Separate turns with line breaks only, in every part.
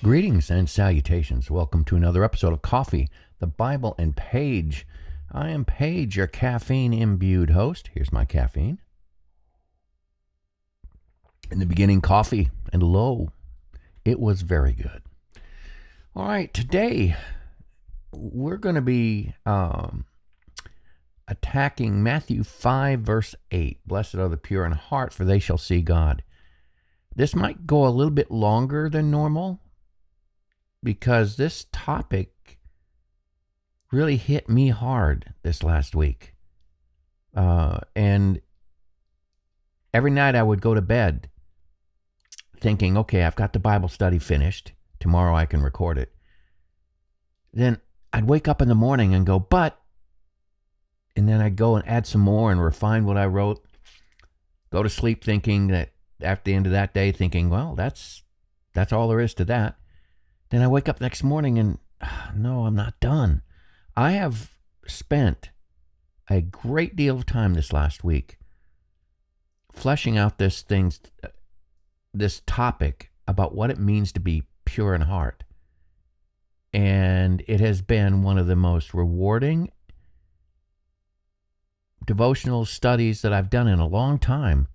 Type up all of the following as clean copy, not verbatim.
Greetings and salutations. Welcome to another episode of Coffee, the Bible, and Paige. I am Paige, your caffeine-imbued host. Here's my caffeine. In the beginning, coffee, and lo, it was very good. All right, today we're going to be attacking Matthew 5, verse 8. Blessed are the pure in heart, for they shall see God. This might go a little bit longer than normal, because this topic really hit me hard this last week. And every night I would go to bed thinking, okay, I've got the Bible study finished. Tomorrow I can record it. Then I'd wake up in the morning and go, and then I'd go and add some more and refine what I wrote. Go to sleep thinking that at the end of that day, thinking, well, that's all there is to that. Then I wake up next morning and, no, I'm not done. I have spent a great deal of time this last week fleshing out this topic about what it means to be pure in heart. And it has been one of the most rewarding devotional studies that I've done in a long time.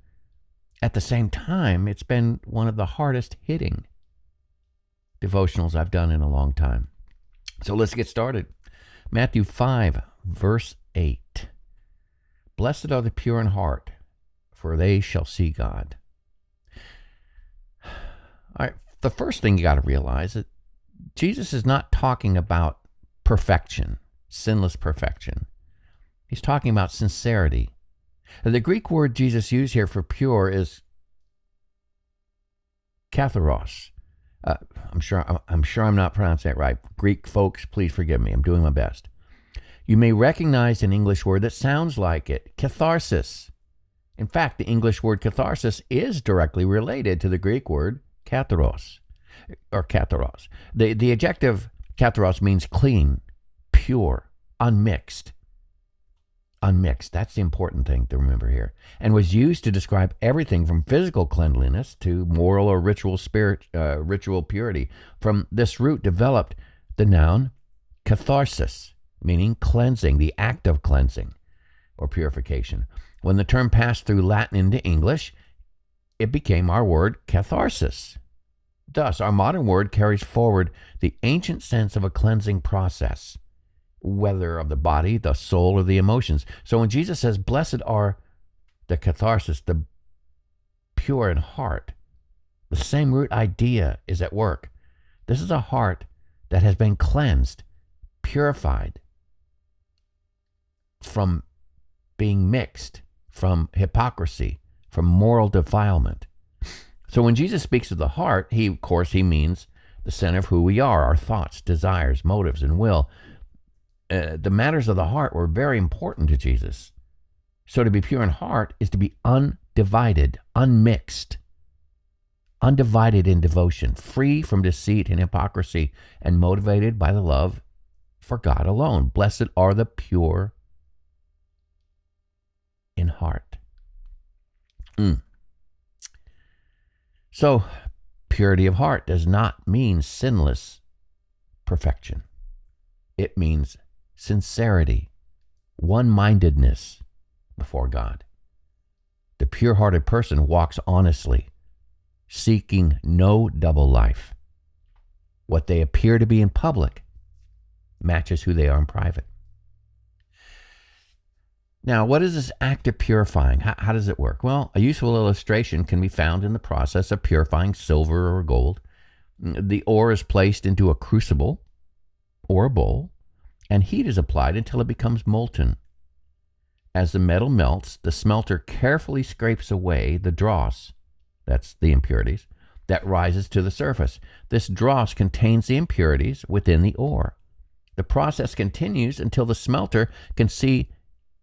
At the same time, it's been one of the hardest hitting devotionals I've done in a long time. So let's get started. Matthew 5, verse 8. Blessed are the pure in heart, for they shall see God. All right, the first thing you got to realize is that Jesus is not talking about perfection, sinless perfection. He's talking about sincerity. The Greek word Jesus used here for pure is katharos. I'm sure I'm not pronouncing that right. Greek folks, please forgive me. I'm doing my best. You may recognize an English word that sounds like it, catharsis. In fact, the English word catharsis is directly related to the Greek word katharos, or katharos. The adjective katharos means clean, pure, unmixed. Unmixed, that's the important thing to remember here, and was used to describe everything from physical cleanliness to moral or ritual purity. From this root developed the noun catharsis, meaning cleansing, the act of cleansing or purification. When the term passed through Latin into English, it became our word catharsis. Thus, our modern word carries forward the ancient sense of a cleansing process, whether of the body, the soul, or the emotions. So when Jesus says, blessed are the catharsis, the pure in heart, the same root idea is at work. This is a heart that has been cleansed, purified from being mixed, from hypocrisy, from moral defilement. So when Jesus speaks of the heart, he means the center of who we are, our thoughts, desires, motives, and will. The matters of the heart were very important to Jesus. So to be pure in heart is to be undivided, unmixed, undivided in devotion, free from deceit and hypocrisy, and motivated by the love for God alone. Blessed are the pure in heart. So purity of heart does not mean sinless perfection. It means sincerity, one-mindedness before God. The pure-hearted person walks honestly, seeking no double life. What they appear to be in public matches who they are in private. Now, what is this act of purifying? How does it work? Well, a useful illustration can be found in the process of purifying silver or gold. The ore is placed into a crucible or a bowl, and heat is applied until it becomes molten. As the metal melts, the smelter carefully scrapes away the dross, that's the impurities, that rises to the surface. This dross contains the impurities within the ore. The process continues until the smelter can see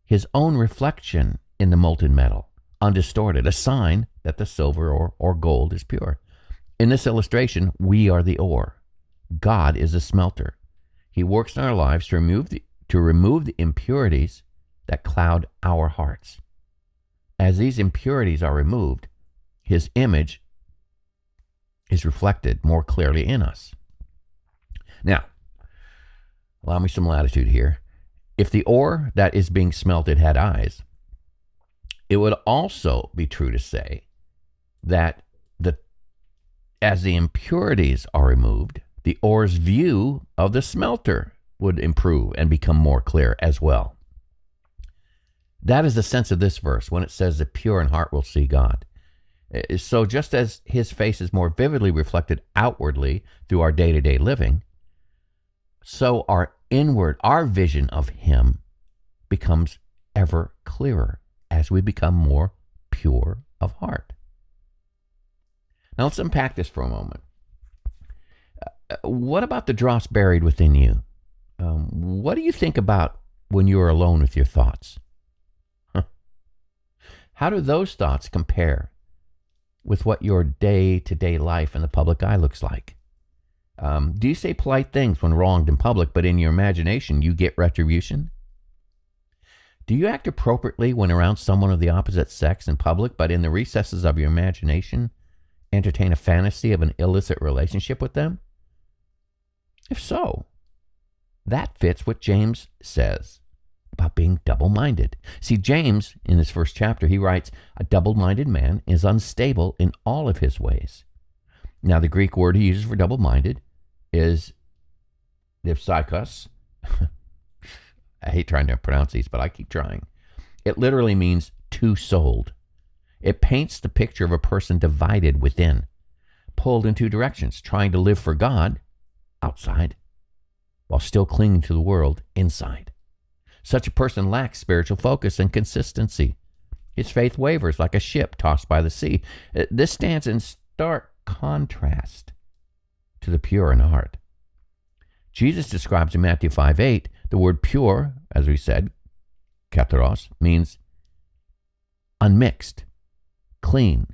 his own reflection in the molten metal, undistorted, a sign that the silver or gold is pure. In this illustration, we are the ore. God is the smelter. He works in our lives to remove the impurities that cloud our hearts. As these impurities are removed, his image is reflected more clearly in us. Now, allow me some latitude here. If the ore that is being smelted had eyes, it would also be true to say that as the impurities are removed, the ore's view of the smelter would improve and become more clear as well. That is the sense of this verse when it says the pure in heart will see God. So just as his face is more vividly reflected outwardly through our day-to-day living, so our vision of him becomes ever clearer as we become more pure of heart. Now let's unpack this for a moment. What about the dross buried within you? What do you think about when you are alone with your thoughts? How do those thoughts compare with what your day-to-day life in the public eye looks like? Do you say polite things when wronged in public, but in your imagination you get retribution? Do you act appropriately when around someone of the opposite sex in public, but in the recesses of your imagination entertain a fantasy of an illicit relationship with them? If so, that fits what James says about being double-minded. See, James, in his first chapter, he writes, a double-minded man is unstable in all of his ways. Now, the Greek word he uses for double-minded is dipsychos. I hate trying to pronounce these, but I keep trying. It literally means two-souled. It paints the picture of a person divided within, pulled in two directions, trying to live for God outside, while still clinging to the world inside. Such a person lacks spiritual focus and consistency. His faith wavers like a ship tossed by the sea. This stands in stark contrast to the pure in heart. Jesus describes in Matthew 5:8 the word pure, as we said, katharos, means unmixed, clean,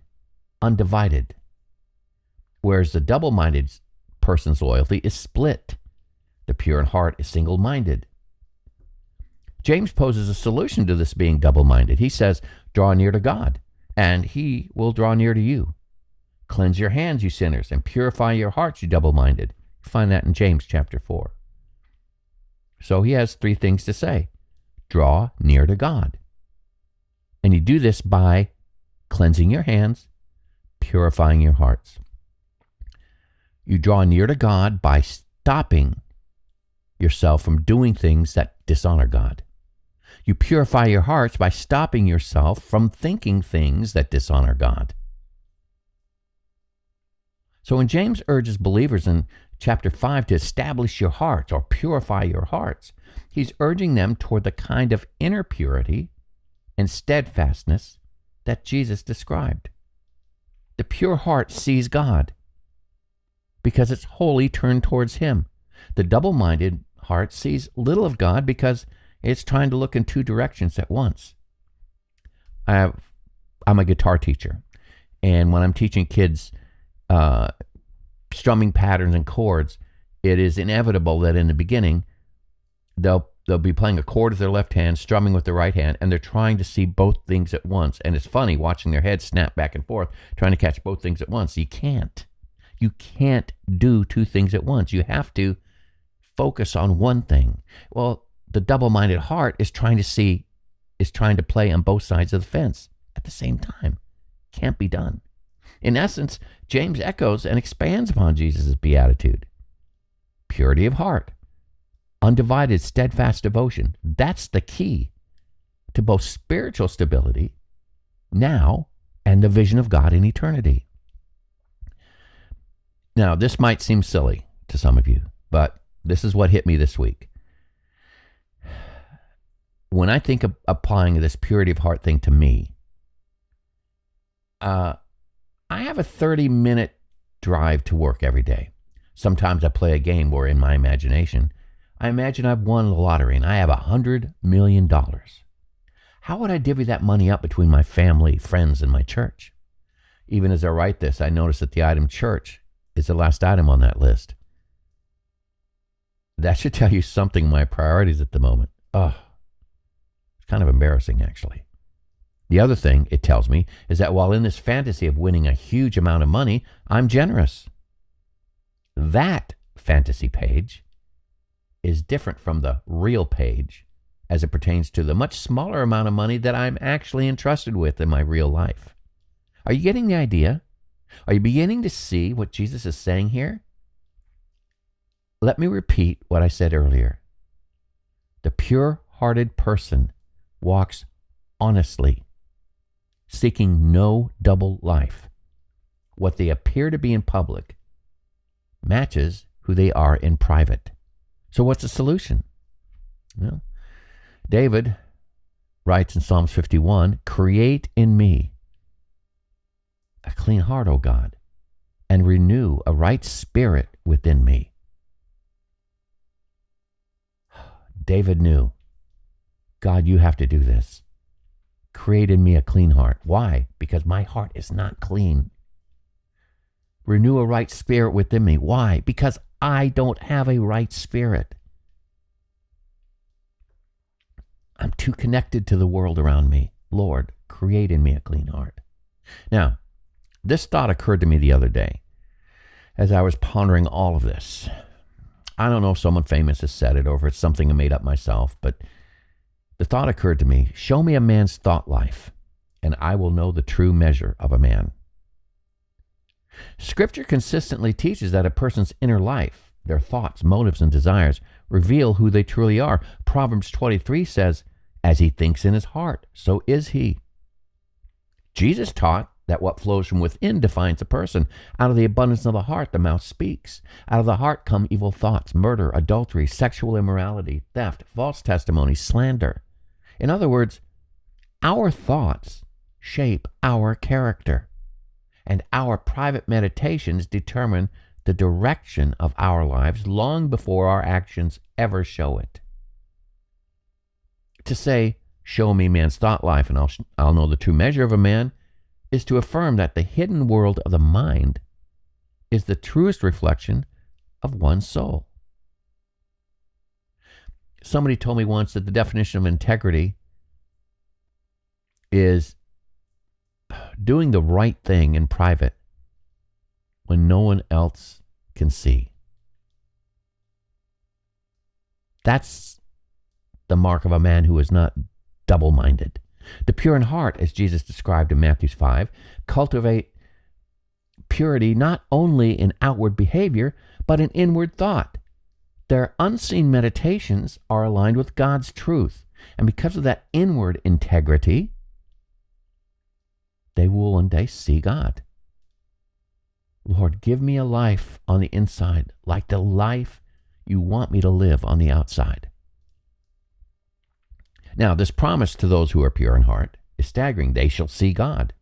undivided, whereas the double-minded person's loyalty is split. The pure in heart is single-minded. James poses a solution to this being double-minded. He says, draw near to God, and he will draw near to you. Cleanse your hands, you sinners, and purify your hearts, you double-minded. You find that in James chapter 4. So he has three things to say. Draw near to God. And you do this by cleansing your hands, purifying your hearts. You draw near to God by stopping yourself from doing things that dishonor God. You purify your hearts by stopping yourself from thinking things that dishonor God. So when James urges believers in chapter 5 to establish your hearts or purify your hearts, he's urging them toward the kind of inner purity and steadfastness that Jesus described. The pure heart sees God because it's wholly turned towards him. The double-minded heart sees little of God because it's trying to look in two directions at once. I'm a guitar teacher, and when I'm teaching kids strumming patterns and chords, it is inevitable that in the beginning they'll be playing a chord with their left hand, strumming with their right hand, and they're trying to see both things at once. And it's funny watching their heads snap back and forth, trying to catch both things at once. You can't do two things at once. You have to focus on one thing. Well, the double-minded heart is trying to play on both sides of the fence at the same time. Can't be done. In essence, James echoes and expands upon Jesus' beatitude. Purity of heart, undivided, steadfast devotion. That's the key to both spiritual stability now and the vision of God in eternity. Now, this might seem silly to some of you, but this is what hit me this week. When I think of applying this purity of heart thing to me, I have a 30-minute drive to work every day. Sometimes I play a game where in my imagination, I imagine I've won the lottery and I have $100 million. How would I divvy that money up between my family, friends, and my church? Even as I write this, I notice that the item church is the last item on that list. That should tell you something of my priorities at the moment. Oh, it's kind of embarrassing, actually. The other thing it tells me is that while in this fantasy of winning a huge amount of money, I'm generous. That fantasy page is different from the real page as it pertains to the much smaller amount of money that I'm actually entrusted with in my real life. Are you getting the idea? Are you beginning to see what Jesus is saying here? Let me repeat what I said earlier. The pure-hearted person walks honestly, seeking no double life. What they appear to be in public matches who they are in private. So what's the solution? Well, David writes in Psalms 51, "Create in me a clean heart, O God, and renew a right spirit within me." David knew, God, you have to do this. Create in me a clean heart. Why? Because my heart is not clean. Renew a right spirit within me. Why? Because I don't have a right spirit. I'm too connected to the world around me. Lord, create in me a clean heart. Now, this thought occurred to me the other day as I was pondering all of this. I don't know if someone famous has said it or if it's something I made up myself, but the thought occurred to me, show me a man's thought life, and I will know the true measure of a man. Scripture consistently teaches that a person's inner life, their thoughts, motives, and desires, reveal who they truly are. Proverbs 23 says, as he thinks in his heart, so is he. Jesus taught that what flows from within defines a person. Out of the abundance of the heart, the mouth speaks. Out of the heart come evil thoughts, murder, adultery, sexual immorality, theft, false testimony, slander. In other words, our thoughts shape our character, and our private meditations determine the direction of our lives long before our actions ever show it. To say, show me man's thought life and I'll know the true measure of a man, is to affirm that the hidden world of the mind is the truest reflection of one's soul. Somebody told me once that the definition of integrity is doing the right thing in private when no one else can see. That's the mark of a man who is not double-minded. The pure in heart, as Jesus described in Matthew 5, cultivate purity not only in outward behavior, but in inward thought. Their unseen meditations are aligned with God's truth, and because of that inward integrity, they will one day see God. Lord, give me a life on the inside, like the life you want me to live on the outside. Now, this promise to those who are pure in heart is staggering. They shall see God.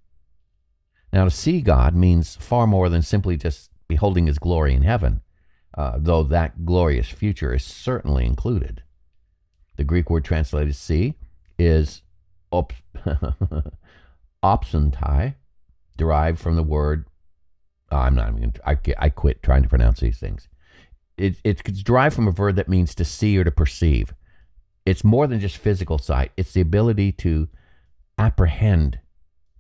Now, to see God means far more than simply just beholding his glory in heaven, though that glorious future is certainly included. The Greek word translated see is opsantai, derived from the word, I quit trying to pronounce these things. It's derived from a verb that means to see or to perceive. It's more than just physical sight. It's the ability to apprehend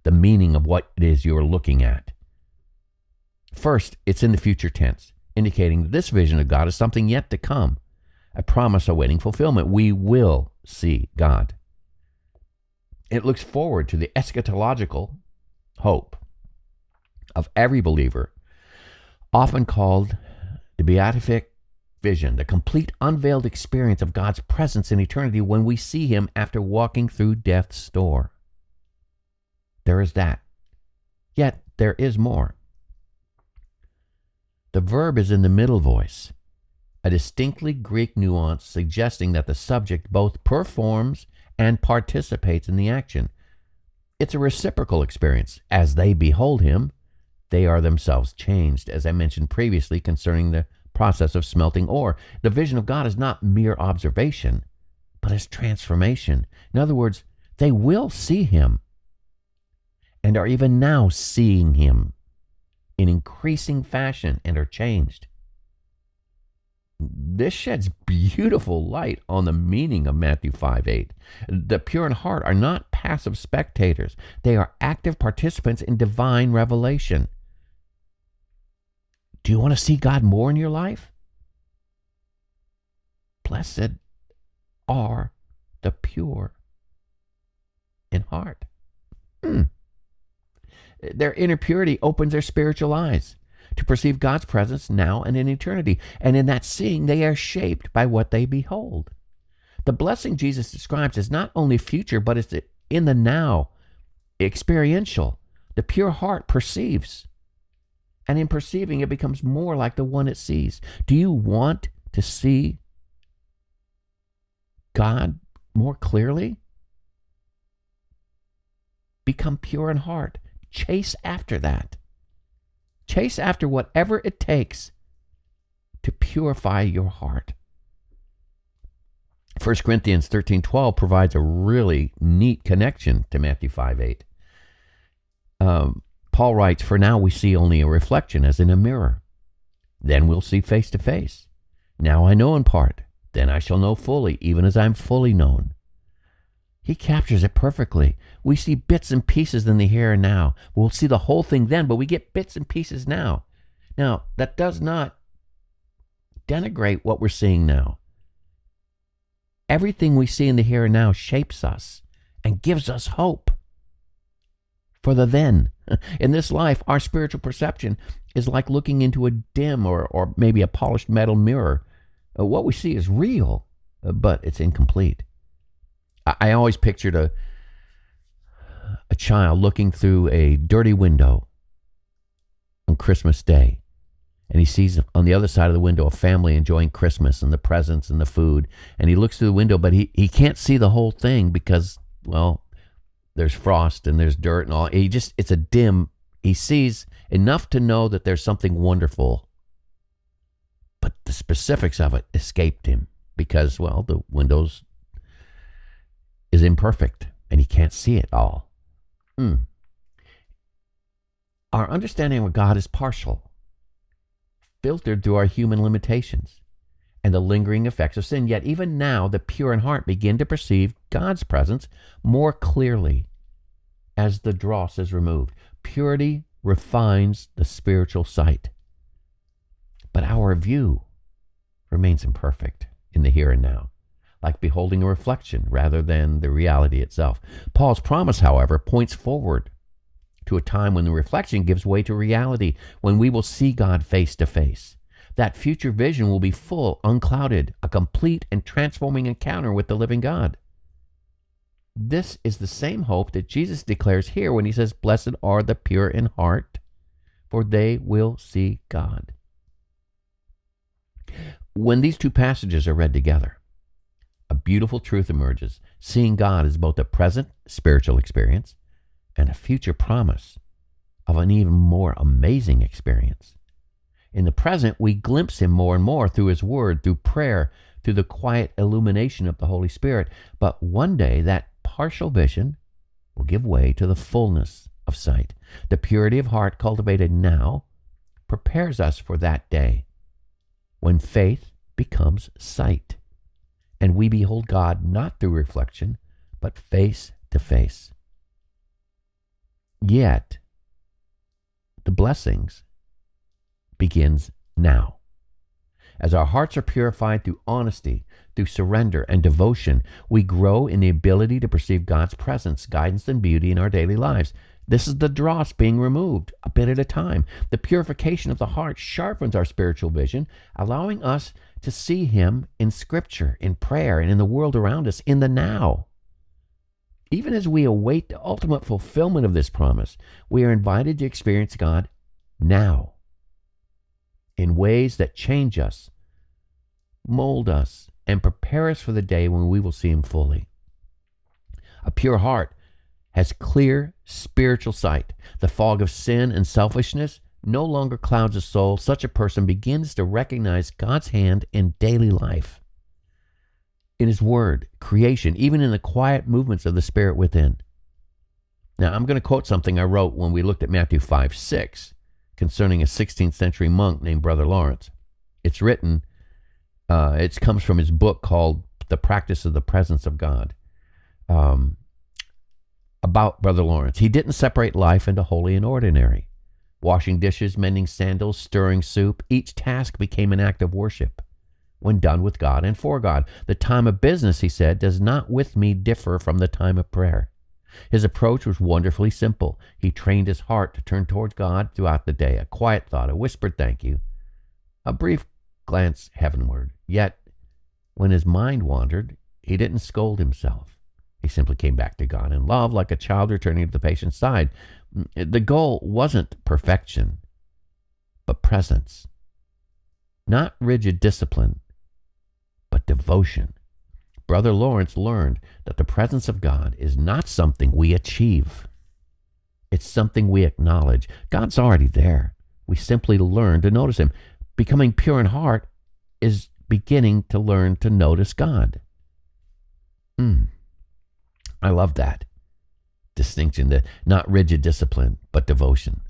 the meaning of what it is you're looking at. First, it's in the future tense, indicating that this vision of God is something yet to come, a promise awaiting fulfillment. We will see God. It looks forward to the eschatological hope of every believer, often called the beatific vision, the complete unveiled experience of God's presence in eternity when we see him after walking through death's door. There is that. Yet there is more. The verb is in the middle voice, a distinctly Greek nuance suggesting that the subject both performs and participates in the action. It's a reciprocal experience. As they behold him, they are themselves changed, as I mentioned previously concerning the process of smelting ore. The vision of God is not mere observation, but is transformation. In other words, they will see him and are even now seeing him in increasing fashion and are changed. This sheds beautiful light on the meaning of Matthew 5:8. The pure in heart are not passive spectators. They are active participants in divine revelation. Do you want to see God more in your life? Blessed are the pure in heart. Their inner purity opens their spiritual eyes to perceive God's presence now and in eternity. And in that seeing, they are shaped by what they behold. The blessing Jesus describes is not only future, but it's in the now, experiential. The pure heart perceives. And in perceiving, it becomes more like the one it sees. Do you want to see God more clearly? Become pure in heart. Chase after that. Chase after whatever it takes to purify your heart. 1 Corinthians 13:12 provides a really neat connection to Matthew 5:8. Paul writes, "For now we see only a reflection as in a mirror. Then we'll see face to face. Now I know in part. Then I shall know fully, even as I'm fully known." He captures it perfectly. We see bits and pieces in the here and now. We'll see the whole thing then, but we get bits and pieces now. Now, that does not denigrate what we're seeing now. Everything we see in the here and now shapes us and gives us hope for the then. In this life, our spiritual perception is like looking into a dim or maybe a polished metal mirror. What we see is real, but it's incomplete. I always pictured a child looking through a dirty window on Christmas Day. And he sees on the other side of the window a family enjoying Christmas and the presents and the food. And he looks through the window, but he can't see the whole thing because, well, there's frost and there's dirt and all. It's a dim. He sees enough to know that there's something wonderful. But the specifics of it escaped him because, well, the windows is imperfect and he can't see it all. Our understanding of God is partial, filtered through our human limitations and the lingering effects of sin. Yet even now, the pure in heart begin to perceive God's presence more clearly as the dross is removed. Purity refines the spiritual sight, but our view remains imperfect in the here and now, like beholding a reflection rather than the reality itself. Paul's promise, however, points forward to a time when the reflection gives way to reality, when we will see God face to face. That future vision will be full, unclouded, a complete and transforming encounter with the living God. This is the same hope that Jesus declares here when he says, "Blessed are the pure in heart, for they will see God." When these two passages are read together, a beautiful truth emerges. Seeing God is both a present spiritual experience and a future promise of an even more amazing experience. In the present, we glimpse him more and more through his word, through prayer, through the quiet illumination of the Holy Spirit. But one day, that partial vision will give way to the fullness of sight. The purity of heart cultivated now prepares us for that day when faith becomes sight, and we behold God not through reflection, but face to face. Yet, the blessings begins now. As our hearts are purified through honesty, through surrender and devotion, we grow in the ability to perceive God's presence, guidance, and beauty in our daily lives. This is the dross being removed a bit at a time. The purification of the heart sharpens our spiritual vision, allowing us to see him in Scripture, in prayer, and in the world around us in the now. Even as we await the ultimate fulfillment of this promise, we are invited to experience God now in ways that change us, mold us, and prepare us for the day when we will see him fully. A pure heart has clear spiritual sight. The fog of sin and selfishness no longer clouds the soul. Such a person begins to recognize God's hand in daily life, in his word, creation, even in the quiet movements of the Spirit within. Now, I'm going to quote something I wrote when we looked at Matthew 5:6 concerning a 16th century monk named Brother Lawrence. It's written, it comes from his book called The Practice of the Presence of God, about Brother Lawrence. He didn't separate life into holy and ordinary. Washing dishes, mending sandals, stirring soup, each task became an act of worship when done with God and for God. The time of business, he said, does not with me differ from the time of prayer. His approach was wonderfully simple. He trained his heart to turn towards God throughout the day, a quiet thought, a whispered thank you, a brief glance heavenward. Yet, when his mind wandered, he didn't scold himself. He simply came back to God in love, like a child returning to the patient's side. The goal wasn't perfection, but presence. Not rigid discipline, but devotion. Brother Lawrence learned that the presence of God is not something we achieve. It's something we acknowledge. God's already there. We simply learn to notice him. Becoming pure in heart is beginning to learn to notice God. I love that distinction, that not rigid discipline, but devotion.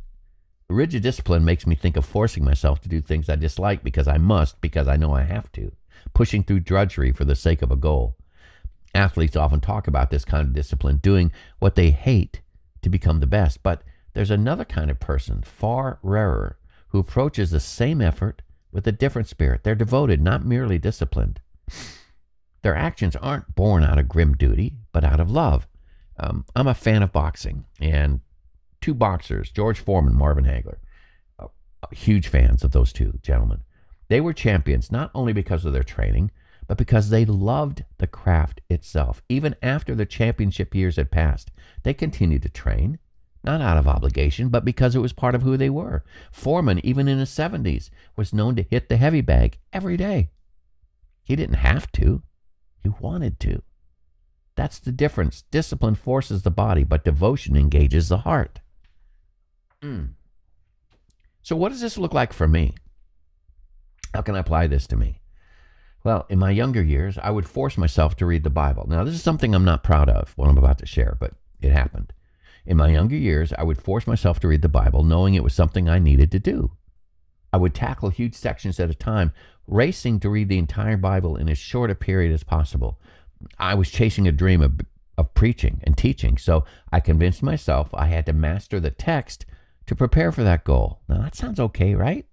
Rigid discipline makes me think of forcing myself to do things I dislike because I must, because I know I have to, pushing through drudgery for the sake of a goal. Athletes often talk about this kind of discipline, doing what they hate to become the best. But there's another kind of person, far rarer, who approaches the same effort with a different spirit. They're devoted, not merely disciplined. Their actions aren't born out of grim duty, but out of love. I'm a fan of boxing, and two boxers, George Foreman, Marvin Hagler, huge fans of those two gentlemen. They were champions not only because of their training, but because they loved the craft itself. Even after the championship years had passed, they continued to train, not out of obligation, but because it was part of who they were. Foreman, even in his 70s, was known to hit the heavy bag every day. He didn't have to. He wanted to. That's the difference. Discipline forces the body, but devotion engages the heart. So what does this look like for me? How can I apply this to me? Well, in my younger years, I would force myself to read the Bible. Now, this is something I'm not proud of, what I'm about to share, but it happened. In my younger years, I would force myself to read the Bible, knowing it was something I needed to do. I would tackle huge sections at a time, racing to read the entire Bible in as short a period as possible. I was chasing a dream of preaching and teaching, so I convinced myself I had to master the text to prepare for that goal. Now, that sounds okay, right?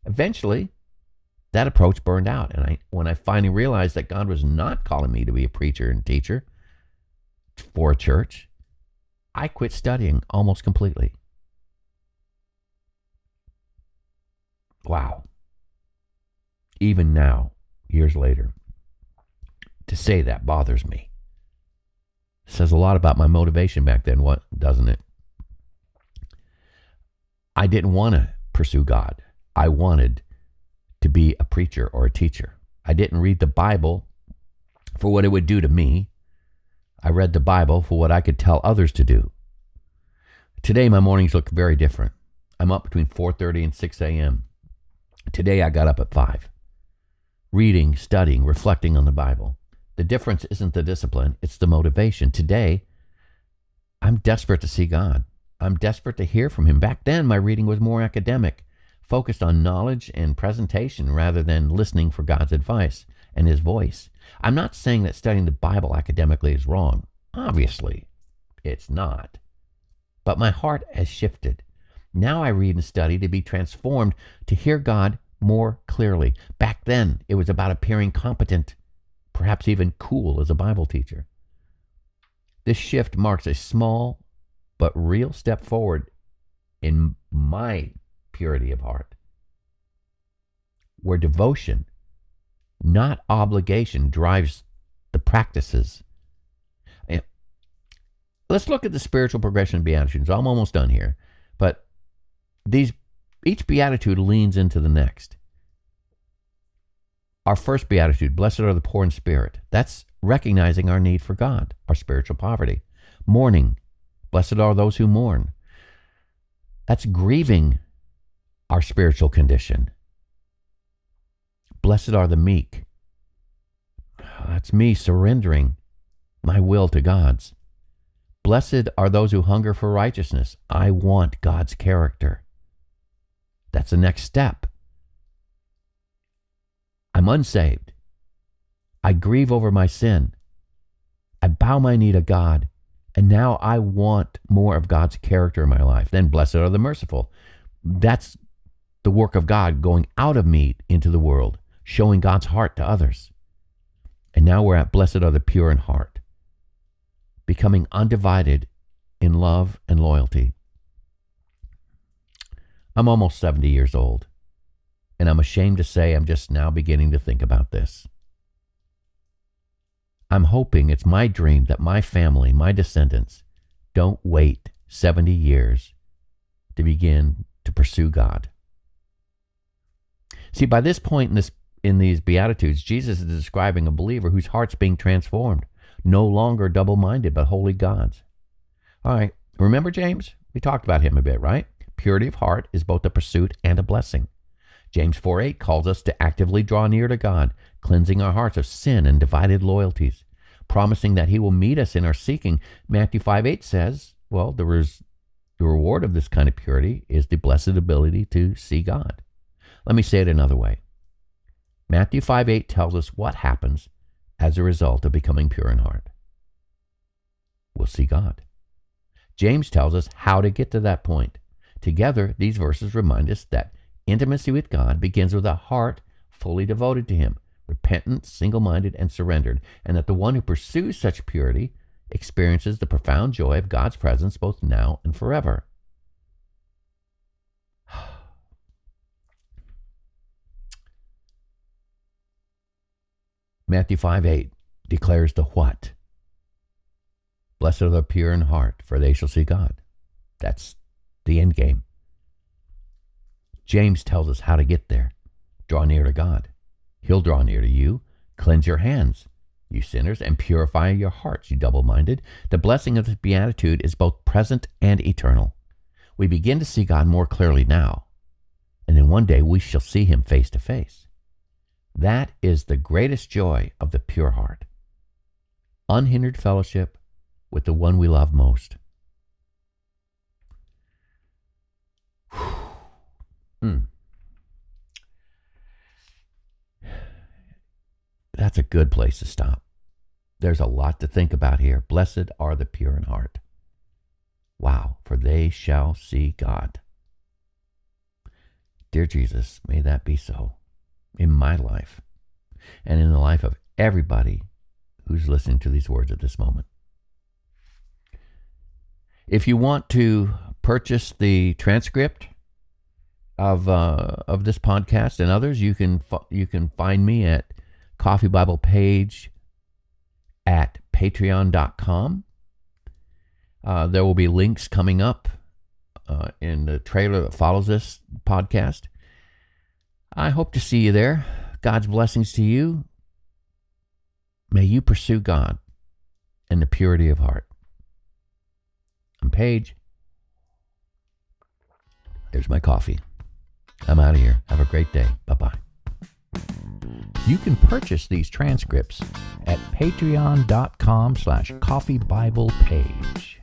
Eventually, that approach burned out, and when I finally realized that God was not calling me to be a preacher and teacher for a church, I quit studying almost completely. Wow. Even now, years later, to say that bothers me. It says a lot about my motivation back then, what doesn't it? I didn't want to pursue God. I wanted to be a preacher or a teacher. I didn't read the Bible for what it would do to me. I read the Bible for what I could tell others to do. Today, my mornings look very different. I'm up between 4:30 and 6 a.m. Today, I got up at 5. Reading, studying, reflecting on the Bible. The difference isn't the discipline, it's the motivation. Today, I'm desperate to see God. I'm desperate to hear from him. Back then, my reading was more academic, focused on knowledge and presentation rather than listening for God's advice and his voice. I'm not saying that studying the Bible academically is wrong. Obviously, it's not. But my heart has shifted. Now I read and study to be transformed, to hear God more clearly. Back then, it was about appearing competent, perhaps even cool as a Bible teacher. This shift marks a small but real step forward in my purity of heart, where devotion, not obligation, drives the practices. Let's look at the spiritual progression of Beatitudes. I'm almost done here, but each Beatitude leans into the next. Our first Beatitude, blessed are the poor in spirit. That's recognizing our need for God, our spiritual poverty. Mourning, blessed are those who mourn. That's grieving our spiritual condition. Blessed are the meek. That's me surrendering my will to God's. Blessed are those who hunger for righteousness. I want God's character. That's the next step. I'm unsaved. I grieve over my sin. I bow my knee to God. And now I want more of God's character in my life. Then blessed are the merciful. That's the work of God going out of me into the world, showing God's heart to others. And now we're at blessed are the pure in heart, becoming undivided in love and loyalty. I'm almost 70 years old, and I'm ashamed to say I'm just now beginning to think about this. I'm hoping, it's my dream, that my family, my descendants, don't wait 70 years to begin to pursue God. See, by this point in these Beatitudes, Jesus is describing a believer whose heart's being transformed, no longer double-minded, but wholly God's. All right, remember James? We talked about him a bit, right? Purity of heart is both a pursuit and a blessing. James 4:8 calls us to actively draw near to God, cleansing our hearts of sin and divided loyalties, promising that he will meet us in our seeking. Matthew 5:8 says, well, the reward of this kind of purity is the blessed ability to see God. Let me say it another way. Matthew 5:8 tells us what happens as a result of becoming pure in heart. We'll see God. James tells us how to get to that point. Together, these verses remind us that intimacy with God begins with a heart fully devoted to him, repentant, single-minded, and surrendered, and that the one who pursues such purity experiences the profound joy of God's presence both now and forever. Matthew 5:8 declares the what? Blessed are the pure in heart, for they shall see God. That's the end game. James tells us how to get there. Draw near to God. He'll draw near to you. Cleanse your hands, you sinners, and purify your hearts, you double-minded. The blessing of this beatitude is both present and eternal. We begin to see God more clearly now, and then one day we shall see him face to face. That is the greatest joy of the pure heart. Unhindered fellowship with the one we love most. That's a good place to stop. There's a lot to think about here. Blessed are the pure in heart. Wow, for they shall see God. Dear Jesus, may that be so in my life and in the life of everybody who's listening to these words at this moment. If you want to purchase the transcript of this podcast and others, you can find me at Coffee Bible page at patreon.com. There will be links coming up in the trailer that follows this podcast. I hope to see you there. God's blessings to you. May you pursue God in the purity of heart. I'm Paige. There's my coffee. I'm out of here. Have a great day. Bye-bye. You can purchase these transcripts at patreon.com/coffeebiblepage.